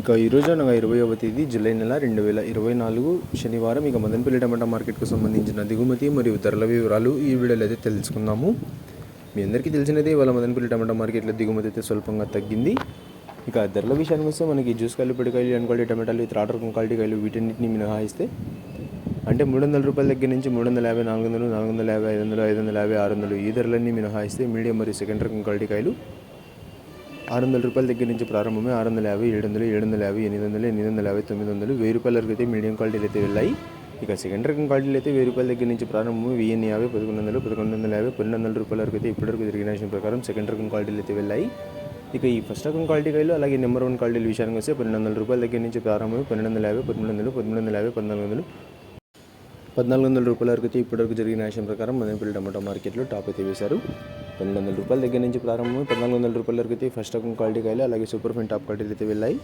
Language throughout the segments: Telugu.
ఇక ఈరోజు అనగా 20వ తేదీ జూలై నెల 2024 శనివారం. ఇక మదనపల్లి టమాటా మార్కెట్కు సంబంధించిన దిగుమతి మరియు ధరల వివరాలు ఈ వీడియోలో అయితే తెలుసుకుందాము. మీ అందరికీ తెలిసినదే ఇవాళ మదనపల్లి టమాటా మార్కెట్లో దిగుమతి అయితే స్వల్పంగా తగ్గింది. ఇక ధరల విషయానికి వస్తే మనకి జ్యూస్ కాయలు, పొడికాయలు, అన్క్వాలిటీ టమాటాలు, త్రాడ్ రకం క్వాలిటీ కాయలు వీటన్నిటిని మినహాయిస్తే అంటే 300 రూపాయల దగ్గర నుంచి 350, 400, 450, 500, 550, 600 ఈ ధరలన్నీ మినహాయిస్తే మీడియం మరియు సెకండ్ రకం క్వాలిటీ కాయలు 600 రూపాయల దగ్గర నుంచి ప్రారంభమై 650, 700, 750, 800, 850, 900, 1000 రూపాయల వరకు అయితే మీడియం క్వాలిటీలు అయితే వెళ్ళాయి. ఇక సెకండ్ రకం క్వాలిటీలు అయితే 1000 రూపాయల దగ్గర నుంచి ప్రారంభమై 1050, 1100, 1150, 1200 రూపాయల వరకు అయితే ఇప్పటివరకు జరిగిన ప్రకారం సెకండ్ రకం క్వాలిటీలు అయితే వెళ్ళాయి. ఇక ఈ ఫస్ట్ రకం క్వాలిటీ కాయలు అలాగే నెంబర్ 1 క్వాలిటీల విషయానికి వస్తే 1200 రూపాయల దగ్గర నుంచి ప్రారంభమై 1250, 1300, 1350, 1400, 1400 రూపాయల వరకు అయితే ఇప్పటివరకు జరిగిన విషయం ప్రకారం మదనపల్లి టమాటా మార్కెట్లో టాప్ అయితే వేశారు. 1200 రూపాయల దగ్గర నుంచి ప్రారంభమై 1400 రూపాయల వరకు అయితే ఫస్ట్ రకం క్వాలిటీ కాయలు అలాగే సూపర్ ఫైన్ టాప్ క్వాలిటీలు అయితే వెళ్ళాయి.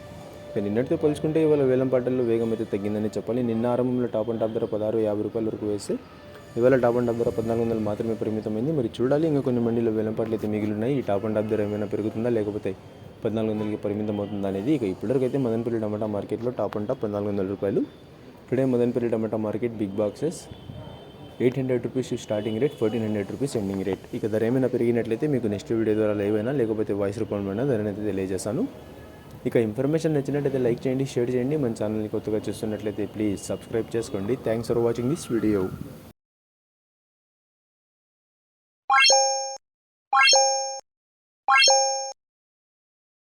ఇక నిన్నటితో పోల్చుకుంటే ఇవాళ వేలం పాటల్లో వేగం అయితే తగ్గిందని చెప్పాలి. నిన్న ఆరంభంలో టాప్ అండ్ టాప్ ధర 1650 రూపాయల వరకు వేస్తే ఇవాళ టాప్ అండ్ టాప్ ధర 1400 మాత్రమే పరిమితమైంది. మరి చూడాలి, ఇంకా కొన్ని మండీలో వేలం పాటలు అయితే మిగిలి ఉన్నాయి. ఈ టాప్ అండ్ టాప్ ధర ఏమైనా పెరుగుతుందా లేకపోతే 1400కి పరిమితం అవుతుందా అనేది. ఇక ఇప్పటివరకు అయితే మదనపల్లి టమాటా మార్కెట్లో టాప్ అండ్ టాప్ 1400 రూపాయలు. Today Madanapalle tomato market big boxes 800 rupees starting rate, 1400 rupees ending rate. ఇక ధర ఏమైనా పెరిగినట్లయితే మీకు నెక్స్ట్ వీడియో ద్వారా లైవ్ అయినా లేకపోతే వాయిస్ రూపంలో ధరని అయితే తెలియజేస్తాను. ఇక ఇన్ఫర్మేషన్ నచ్చినట్టయితే లైక్ చేయండి, షేర్ చేయండి. మన ఛానల్ని కొత్తగా చూస్తున్నట్లయితే ప్లీజ్ సబ్స్క్రైబ్ చేసుకోండి. Thanks for watching this video.